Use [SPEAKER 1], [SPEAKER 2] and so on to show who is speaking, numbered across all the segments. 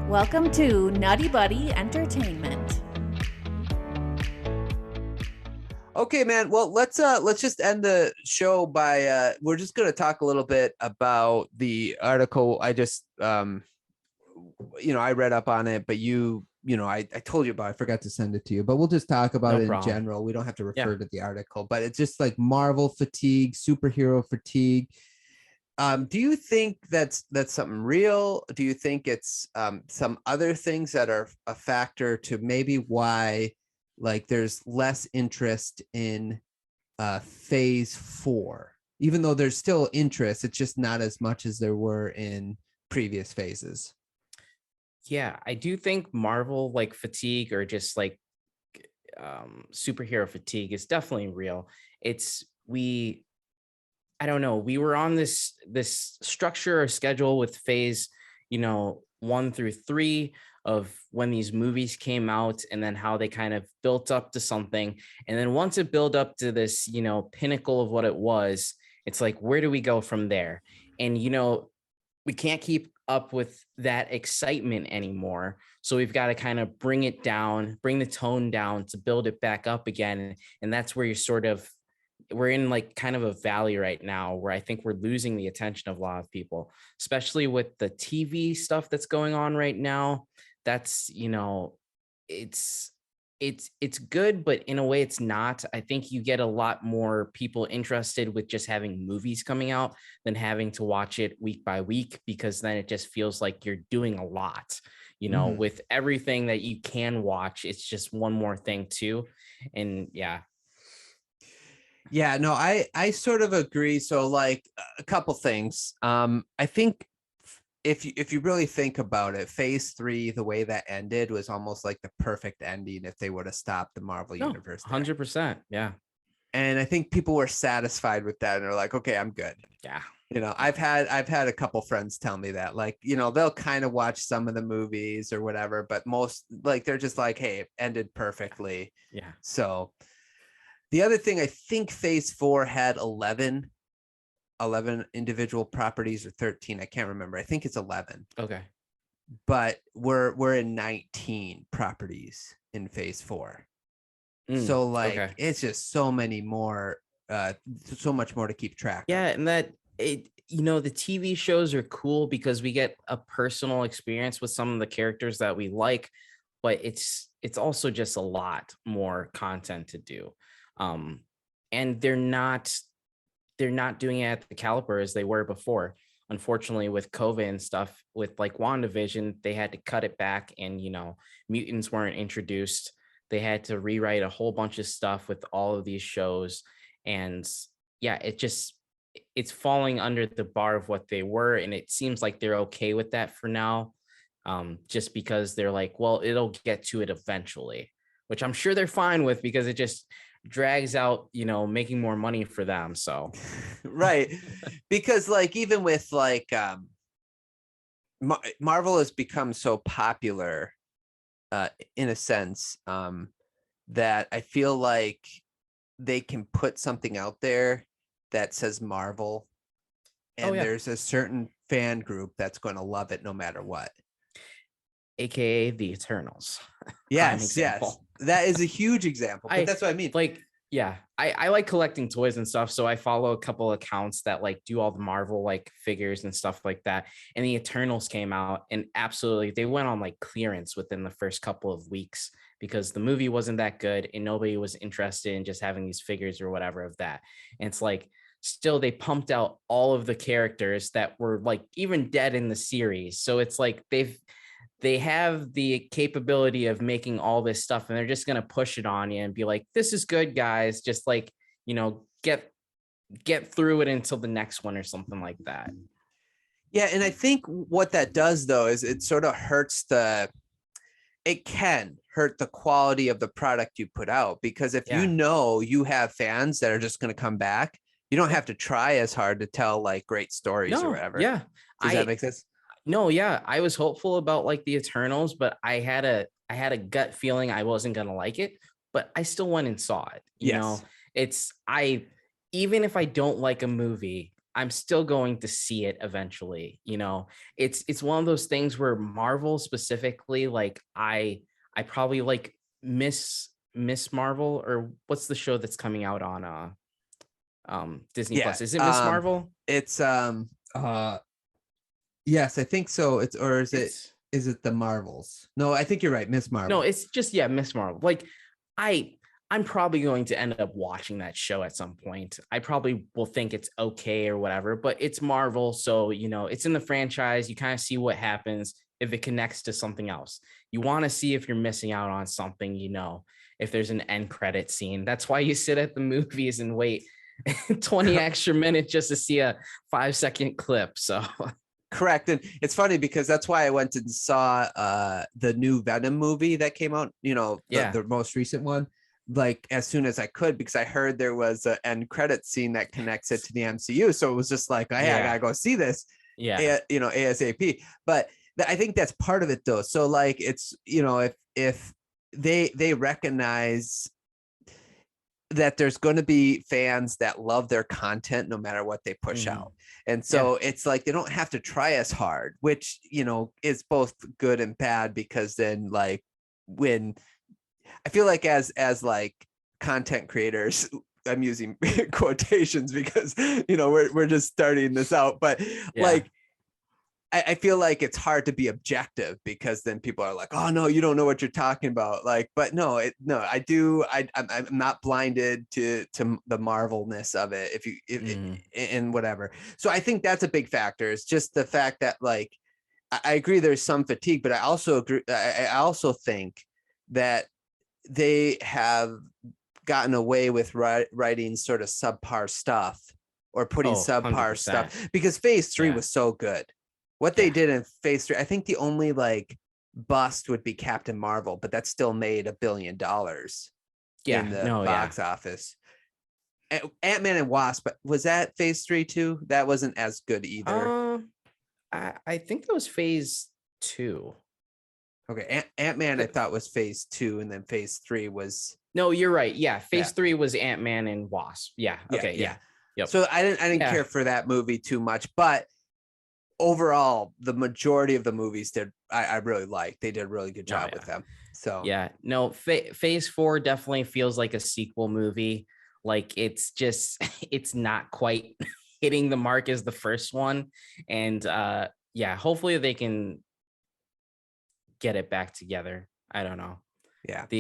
[SPEAKER 1] Welcome to Nutty Buddy Entertainment.
[SPEAKER 2] Okay, man. Well, let's just end the show by we're just gonna talk a little bit about the article. I just I read up on it, but I told you about it. I forgot to send it to you, but we'll just talk about
[SPEAKER 3] No
[SPEAKER 2] it in
[SPEAKER 3] problem.
[SPEAKER 2] general. We don't have to refer
[SPEAKER 3] Yeah.
[SPEAKER 2] to the article, but it's just like Marvel fatigue, superhero fatigue. Do you think that's something real? Do you think it's some other things that are a factor to maybe why like there's less interest in phase 4, even though there's still interest, it's just not as much as there were in previous phases?
[SPEAKER 3] Yeah, I do think Marvel like fatigue or just like superhero fatigue is definitely real. It's I don't know, we were on this structure or schedule with phase, 1 through 3 of when these movies came out and then how they kind of built up to something. And then once it built up to this, pinnacle of what it was, it's like, where do we go from there? And we can't keep up with that excitement anymore. So we've got to kind of bring it down, bring the tone down to build it back up again. And that's where we're in like kind of a valley right now where I think we're losing the attention of a lot of people, especially with the TV stuff that's going on right now. That's, it's good, but in a way it's not. I think you get a lot more people interested with just having movies coming out than having to watch it week by week, because then it just feels like you're doing a lot, with everything that you can watch. It's just one more thing too. And yeah.
[SPEAKER 2] Yeah, no, I sort of agree. So like a couple things. I think if you really think about it, phase 3, the way that ended was almost like the perfect ending if they would have stopped the Marvel universe there.
[SPEAKER 3] 100%. Yeah.
[SPEAKER 2] And I think people were satisfied with that and they're like, okay, I'm good.
[SPEAKER 3] Yeah.
[SPEAKER 2] I've had a couple friends tell me that, like, they'll kind of watch some of the movies or whatever, but most, like, they're just like, hey, it ended perfectly.
[SPEAKER 3] Yeah.
[SPEAKER 2] So the other thing, I think phase 4 had 11 individual properties, or 13. I can't remember. I think it's 11.
[SPEAKER 3] Okay.
[SPEAKER 2] But we're in 19 properties in phase 4. So like,
[SPEAKER 3] okay.
[SPEAKER 2] It's just so many more, so much more to keep track of.
[SPEAKER 3] Yeah. And that the TV shows are cool because we get a personal experience with some of the characters that we like, but it's also just a lot more content to do. And they're not doing it at the caliber as they were before. Unfortunately, with COVID and stuff, with like WandaVision, they had to cut it back, and mutants weren't introduced. They had to rewrite a whole bunch of stuff with all of these shows. And yeah, it's falling under the bar of what they were. And it seems like they're okay with that for now. Just because they're like, well, it'll get to it eventually, which I'm sure they're fine with, because it just drags out, making more money for them. So
[SPEAKER 2] right. Because like, even with like Marvel has become so popular in a sense that I feel like they can put something out there that says Marvel, and there's a certain fan group that's going to love it no matter what,
[SPEAKER 3] aka the Eternals.
[SPEAKER 2] Yes. That is a huge example, but that's what I mean.
[SPEAKER 3] Like, yeah, I like collecting toys and stuff, so I follow a couple accounts that like do all the Marvel like figures and stuff like that. And the Eternals came out, and absolutely they went on like clearance within the first couple of weeks, because the movie wasn't that good and nobody was interested in just having these figures or whatever of that. And it's like, still they pumped out all of the characters that were like even dead in the series. So it's like they have the capability of making all this stuff, and they're just going to push it on you and be like, this is good, guys. Just like, get through it until the next one or something like that.
[SPEAKER 2] Yeah. And I think what that does though, is it sort of it can hurt the quality of the product you put out, because if you have fans that are just going to come back, you don't have to try as hard to tell like great stories or whatever.
[SPEAKER 3] Yeah.
[SPEAKER 2] Does that make sense?
[SPEAKER 3] No, yeah, I was hopeful about like the Eternals, but I had a gut feeling I wasn't gonna like it, but I still went and saw it. Even if I don't like a movie, I'm still going to see it eventually. You know, it's one of those things where Marvel specifically, like I probably like Miss Marvel, or what's the show that's coming out on Disney
[SPEAKER 2] Yeah.
[SPEAKER 3] Plus? Is it Miss Marvel?
[SPEAKER 2] It's yes, I think so. It's or
[SPEAKER 3] It's
[SPEAKER 2] is it the Marvels? No, I think you're right, Miss
[SPEAKER 3] No,
[SPEAKER 2] Marvel.
[SPEAKER 3] it's just, yeah, Miss Marvel. Like I I'm probably going to end up watching that show at some point. I probably will think it's okay or whatever, but it's Marvel, so you know, it's in the franchise. You kind of see what happens if it connects to something else. You want to see if you're missing out on something, you know, if there's an end credit scene. That's why you sit at the movies and wait 20 extra minutes just to see a 5-second clip. So
[SPEAKER 2] Correct. And it's funny because that's why I went and saw the new Venom movie that came out, you know,
[SPEAKER 3] yeah.
[SPEAKER 2] the most recent one, like as soon as I could, because I heard there was an end credit scene that connects it to the MCU. So it was just like, hey, I gotta go see this,
[SPEAKER 3] Yeah.
[SPEAKER 2] you know, ASAP. But I think that's part of it though. So like it's, you know, if they recognize that there's going to be fans that love their content no matter what they push out. And so it's like they don't have to try as hard, which, you know, is both good and bad, because then like when I feel like as like content creators, I'm using quotations because, you know, we're just starting this out, but like I feel like it's hard to be objective, because then people are like, oh no, you don't know what you're talking about. Like, but no, I do. I'm not blinded to the Marvelness of it. And whatever. So I think that's a big factor. It's just the fact that like, I agree there's some fatigue, but I also agree. I also think that they have gotten away with writing sort of subpar stuff, or putting subpar
[SPEAKER 3] 100%.
[SPEAKER 2] stuff, because phase 3 was so good. What they did in phase 3, I think the only like bust would be Captain Marvel, but that still made $1 billion in the box office. Ant-Man and Wasp, was that phase 3 too? That wasn't as good either.
[SPEAKER 3] I think that was phase 2.
[SPEAKER 2] Okay, Ant-Man I thought was phase 2, and then phase 3 was.
[SPEAKER 3] No, you're right. Yeah, phase 3 was Ant-Man and Wasp. Yeah. Okay. Yeah. Yep.
[SPEAKER 2] So I didn't care for that movie too much, but overall, the majority of the movies I really liked. They did a really good job with them. So
[SPEAKER 3] yeah, no, phase 4 definitely feels like a sequel movie. Like it's just it's not quite hitting the mark as the first one. And hopefully they can get it back together. I don't know.
[SPEAKER 2] And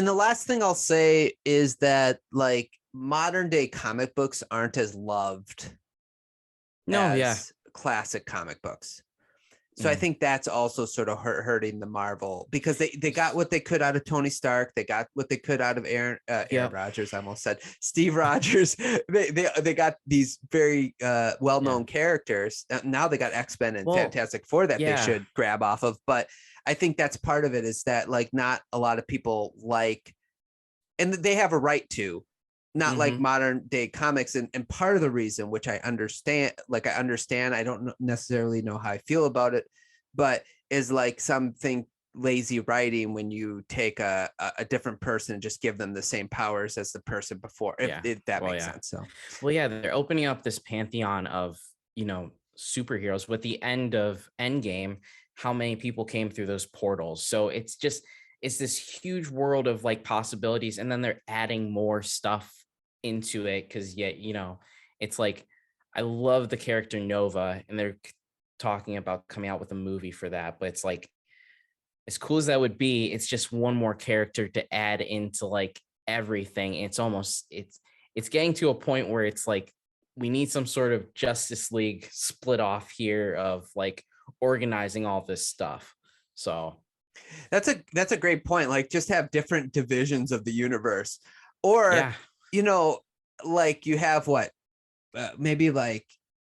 [SPEAKER 2] the last thing I'll say is that like modern day comic books aren't as loved as classic comic books. So I think that's also sort of hurting the Marvel, because they got what they could out of Tony Stark. They got what they could out of Aaron Rodgers. I almost said Steve Rogers. They got these very well-known characters. Now they got X-Men and Fantastic Four that they should grab off of. But I think that's part of it, is that like not a lot of people like, and they have a right to, not like modern day comics. And part of the reason, which I understand, I don't necessarily know how I feel about it, but is like something lazy writing when you take a different person and just give them the same powers as the person before, if that makes sense. So,
[SPEAKER 3] they're opening up this pantheon of, you know, superheroes with the end of Endgame. How many people came through those portals? So it's this huge world of like possibilities, and then they're adding more stuff into it, because you know, it's like, I love the character Nova, and they're talking about coming out with a movie for that, but it's like, as cool as that would be, it's just one more character to add into like everything. It's almost it's getting to a point where it's like, we need some sort of Justice League split off here of like organizing all this stuff. So
[SPEAKER 2] that's a great point. Like, just have different divisions of the universe, or you know, like you have maybe like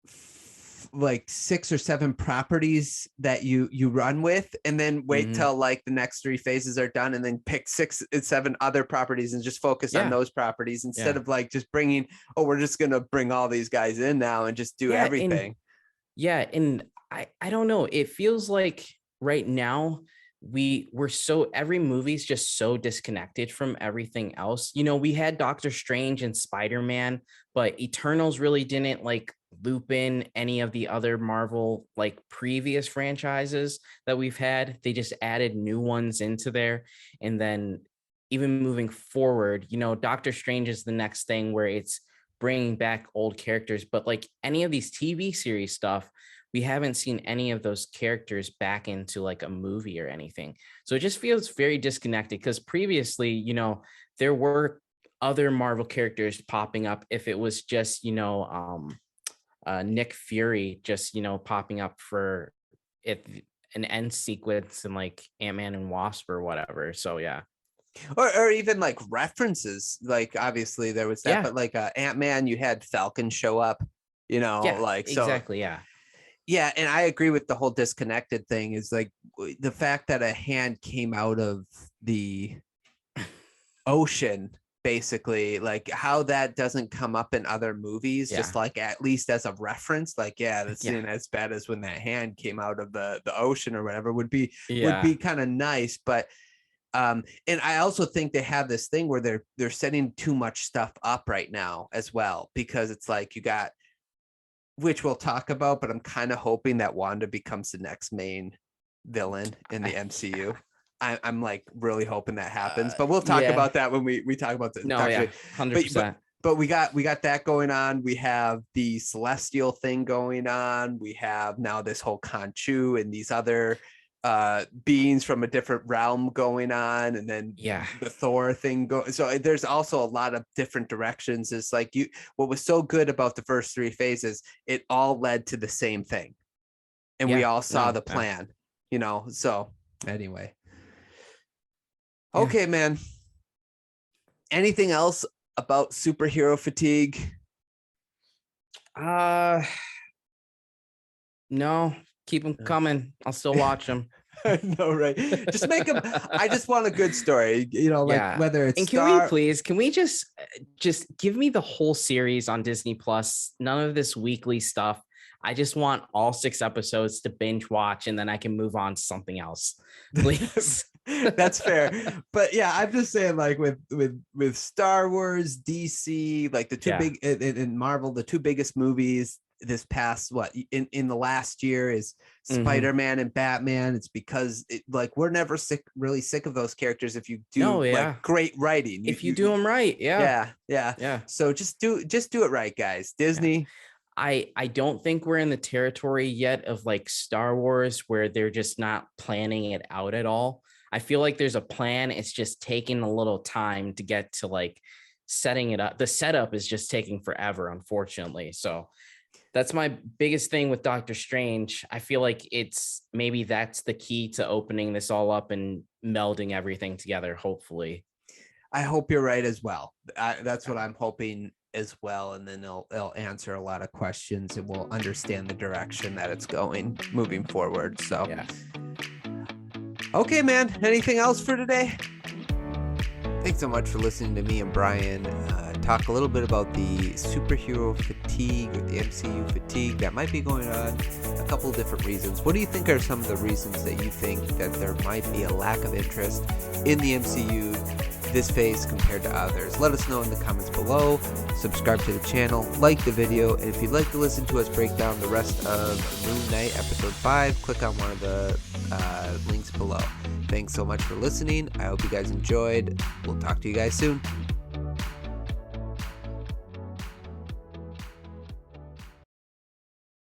[SPEAKER 2] 6 or 7 properties that you run with, and then wait till like the next 3 phases are done, and then pick 6 and 7 other properties and just focus on those properties, instead of like just bringing, we're just gonna bring all these guys in now and just do everything.
[SPEAKER 3] And I don't know, it feels like right now every movie's just so disconnected from everything else. We had Doctor Strange and Spider-Man, but Eternals really didn't like loop in any of the other Marvel like previous franchises that we've had. They just added new ones into there. And then even moving forward, Doctor Strange is the next thing where it's bringing back old characters, but like any of these TV series stuff, we haven't seen any of those characters back into like a movie or anything. So it just feels very disconnected because previously, there were other Marvel characters popping up. If it was just, Nick Fury just, popping up for an end sequence in like Ant-Man and Wasp or whatever. So yeah.
[SPEAKER 2] Or even like references, like obviously there was that,
[SPEAKER 3] Yeah.
[SPEAKER 2] but like Ant-Man, you had Falcon show up,
[SPEAKER 3] Yeah,
[SPEAKER 2] like so.
[SPEAKER 3] exactly. Yeah.
[SPEAKER 2] Yeah, and I agree with the whole disconnected thing is like the fact that a hand came out of the ocean, basically, like how that doesn't come up in other movies, just like at least as a reference, like, that's not as bad as when that hand came out of the ocean or whatever would be kind of nice. But and I also think they have this thing where they're setting too much stuff up right now as well, because it's like you got, which we'll talk about, but I'm kind of hoping that Wanda becomes the next main villain in the MCU. I'm like really hoping that happens, but we'll talk about that when we talk about the
[SPEAKER 3] 100%.
[SPEAKER 2] But we got that going on. We have the Celestial thing going on. We have now this whole Khonshu and these other beings from a different realm going on, and then the Thor thing so there's also a lot of different directions. It's like what was so good about the first 3 phases, it all led to the same thing, and we all saw the plan, so anyway. Okay, man, anything else about superhero fatigue?
[SPEAKER 3] No, keep them coming. I'll still watch them.
[SPEAKER 2] I know, right? Just make them. I just want a good story, whether it's.
[SPEAKER 3] And can we just give me the whole series on Disney Plus? None of this weekly stuff. I just want all 6 episodes to binge watch, and then I can move on to something else, please.
[SPEAKER 2] That's fair. But yeah, I'm just saying, like with Star Wars, DC, like the two big in Marvel, the 2 biggest movies this past in the last year is Spider-Man and Batman. It's because we're never really sick of those characters if you do like great writing.
[SPEAKER 3] If you do them right,
[SPEAKER 2] yeah. So just do it right, guys. Disney.
[SPEAKER 3] I don't think we're in the territory yet of like Star Wars where they're just not planning it out at all. I feel like there's a plan. It's just taking a little time to get to like setting it up. The setup is just taking forever, unfortunately. So that's my biggest thing with Doctor Strange. I feel like maybe that's the key to opening this all up and melding everything together, hopefully.
[SPEAKER 2] I hope you're right as well. That's what I'm hoping as well. And then they'll answer a lot of questions and we'll understand the direction that it's going moving forward. So, Okay, man. Anything else for today? Thanks so much for listening to me and Brian talk a little bit about the superhero fatigue or the MCU fatigue that might be going on. A couple of different reasons. What do you think are some of the reasons that you think that there might be a lack of interest in the MCU this phase compared to others? Let us know in the comments below. Subscribe to the channel, like the video, and if you'd like to listen to us break down the rest of Moon Knight episode 5, click on one of the links below. Thanks so much for listening. I hope you guys enjoyed. We'll talk to you guys soon.